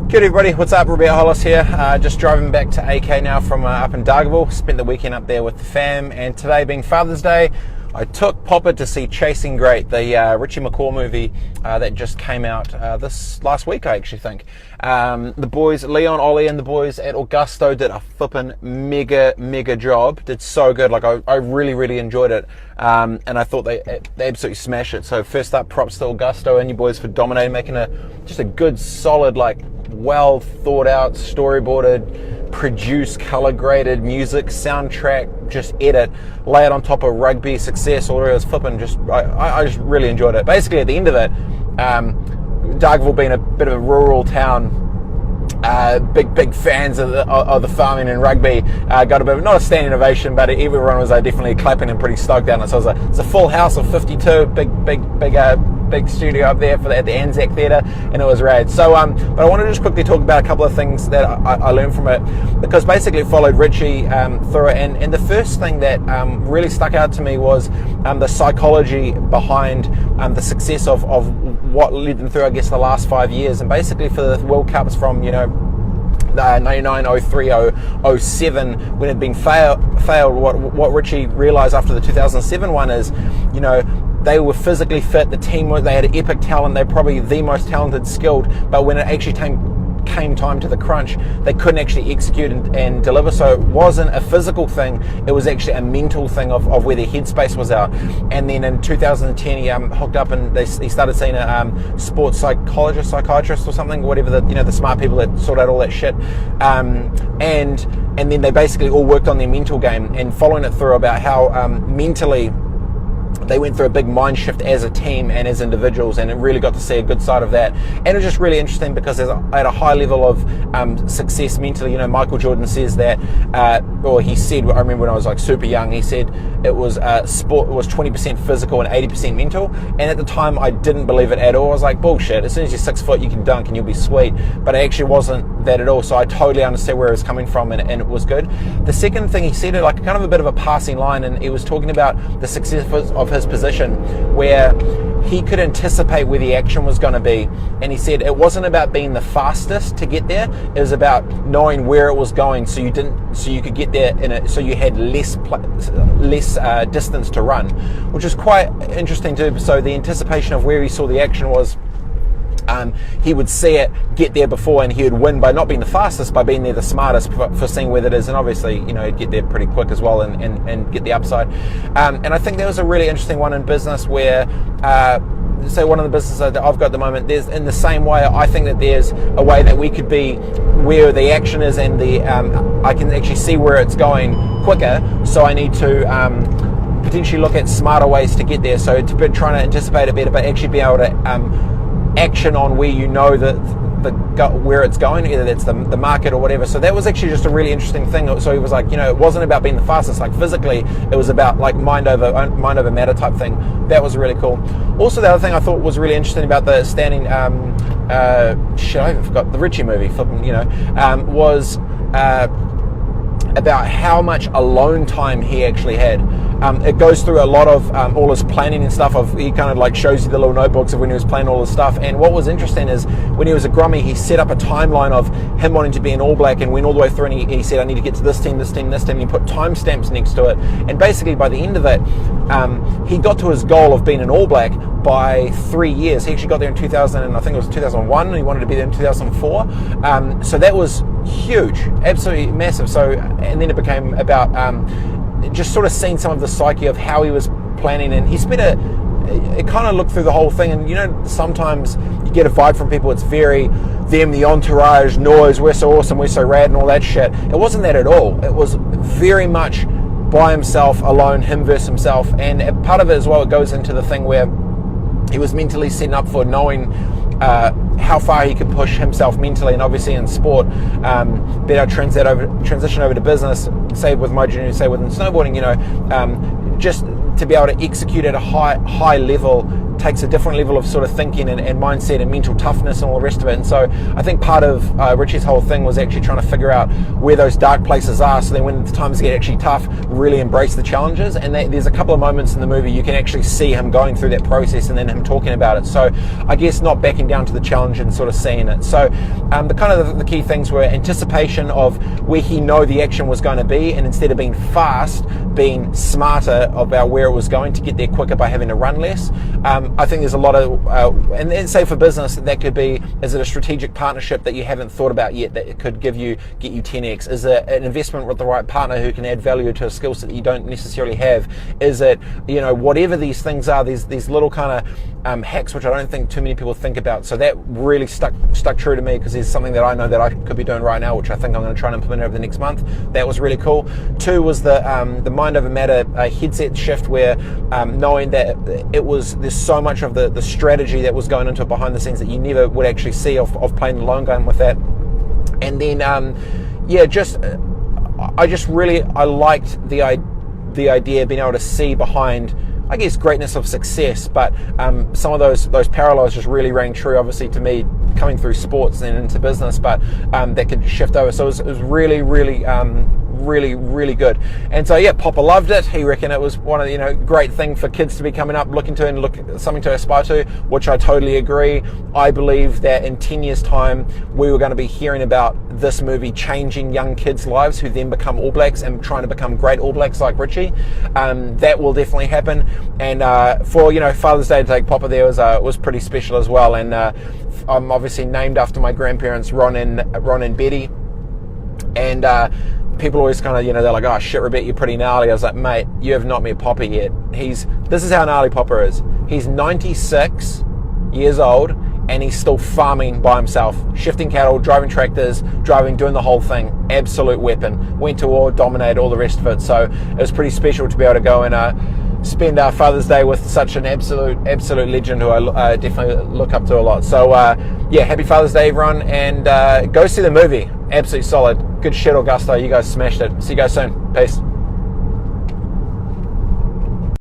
Good everybody, what's up? Robett Hollis here. Just driving back to AK now from up in Dargaville. Spent the weekend up there with the fam, and today being Father's Day, I took Popper to see Chasing Great, the RICHIE McCAW movie that just came out this last week, I actually think. The boys, Leon, Ollie and the boys at Augusto did a flippin' mega job. Did so good. Like I really enjoyed it. And I thought they absolutely smashed it. So first up, props to Augusto and you boys for dominating, making just a good, solid, like well thought out, storyboarded, produced, color graded music, soundtrack, just edit, lay it on top of rugby success. All it was flipping. I just really enjoyed it. Basically, at the end of it, Dargaville being a bit of a rural town, big fans of the farming and rugby, got a bit of, not a standing ovation, but everyone was definitely clapping and pretty stoked out. And so it's a full house of 52, big studio up there at the Anzac Theatre, and it was rad. So, but I want to just quickly talk about a couple of things that I learned from it, because basically it followed RICHIE through it, and the first thing that really stuck out to me was the psychology behind the success of what led them through, I guess, the last 5 years, and basically for the World Cups from 99, 03, 07, when it had been failed, what RICHIE realised after the 2007 one is, they were physically fit, the team, they had epic talent, they're probably the most talented, skilled, but when it actually came time to the crunch, they couldn't actually execute and deliver. So it wasn't a physical thing, it was actually a mental thing of where their headspace was out. And then in 2010 he hooked up and he started seeing a sports psychiatrist or something, whatever, the smart people that sort out all that shit, and then they basically all worked on their mental game, and following it through about how mentally they went through a big mind shift as a team and as individuals, and it really got to see a good side of that. And it was just really interesting because at a high level of success mentally, Michael Jordan says that, or he said, I remember when I was like super young, he said it was sport was 20% physical and 80% mental. And at the time I didn't believe it at all. I was like, bullshit, as soon as you're 6 foot you can dunk and you'll be sweet. But it actually wasn't that at all. So I totally understand where it was coming from, and it was good. The second thing he said, like kind of a bit of a passing line, and he was talking about the success of his position, where he could anticipate where the action was going to be, and he said it wasn't about being the fastest to get there, it was about knowing where it was going, so you could get there so you had less distance to run, which is quite interesting too. So the anticipation of where he saw the action was, he would see it, get there before, and he would win by not being the fastest, by being there the smartest, for seeing where that is, and obviously he'd get there pretty quick as well, and get the upside. And I think that was a really interesting one in business, where say one of the businesses that I've got at the moment, there's, in the same way, I think that there's a way that we could be where the action is, and I can actually see where it's going quicker, so I need to potentially look at smarter ways to get there. So to trying to anticipate it better, but actually be able to action on where where it's going, either that's the market or whatever. So that was actually just a really interesting thing. So he was like, it wasn't about being the fastest, like physically, it was about like mind over matter type thing. That was really cool. Also, the other thing I thought was really interesting about the standing I forgot the RICHIE movie, was about how much alone time he actually had. It goes through a lot of all his planning and stuff. He kind of like shows you the little notebooks of when he was planning all his stuff. And what was interesting is when he was at Grummy, he set up a timeline of him wanting to be an All Black, and went all the way through, and he said, I need to get to this team, and he put timestamps next to it. And basically by the end of it, he got to his goal of being an All Black by 3 years. He actually got there in 2000, and I think it was 2001, and he wanted to be there in 2004. So that was huge, absolutely massive. So, and then it became about just sort of seeing some of the psyche of how he was planning, and he spent it kind of looked through the whole thing. And sometimes you get a vibe from people, it's very them, the entourage, noise, we're so awesome, we're so rad, and all that shit. It wasn't that at all. It was very much by himself, alone, him versus himself. And part of it as well, it goes into the thing where he was mentally setting up for knowing how far he could push himself mentally, and obviously in sport, be able to transition over to business, say with my journey, say within snowboarding, just to be able to execute at a high level takes a different level of sort of thinking and mindset and mental toughness and all the rest of it. And so I think part of Richie's whole thing was actually trying to figure out where those dark places are, so then when the times get actually tough, really embrace the challenges. And there's a couple of moments in the movie you can actually see him going through that process and then him talking about it. So I guess not backing down to the challenge and sort of seeing it. So the key things were anticipation of where he knew the action was going to be, and instead of being fast, being smarter about where it was going to get there quicker by having to run less. I think there's a lot of, and say for business, that could be, is it a strategic partnership that you haven't thought about yet that it could get you 10x? Is it an investment with the right partner who can add value to a skill set that you don't necessarily have? Is it, whatever these things are, these little kind of hacks which I don't think too many people think about. So that really stuck true to me, because there's something that I know that I could be doing right now, which I think I'm going to try and implement over the next month. That was really cool. 2 was the mind over matter headset shift, where knowing that there's so much of the strategy that was going into it behind the scenes that you never would actually see of playing the long game with that. And then I liked the idea of being able to see behind, I guess, greatness of success, but some of those parallels just really rang true, obviously, to me, coming through sports and into business, but that could shift over. So it was really, really good. And so Papa loved it. He reckoned it was one of the great thing for kids to be coming up, looking to, and look something to aspire to, which I totally agree. I believe that in 10 years time we were going to be hearing about this movie changing young kids' lives, who then become All Blacks and trying to become great All Blacks like Richie. That will definitely happen. And for Father's Day to take Papa there was pretty special as well. And I'm obviously named after my grandparents, Ron and Betty. And people always kind of, they're like, oh shit, Robett, you're pretty gnarly. I was like, mate, you have not met Papa yet. This is how gnarly Papa is. He's 96 years old and he's still farming by himself, shifting cattle, driving tractors, doing the whole thing. Absolute weapon. Went to war, dominated, all the rest of it. So it was pretty special to be able to go and spend our Father's Day with such an absolute legend who I definitely look up to a lot. So happy Father's Day, everyone, and go see the movie. Absolutely solid. Good shit, Augusto. You guys smashed it. See you guys soon. Peace.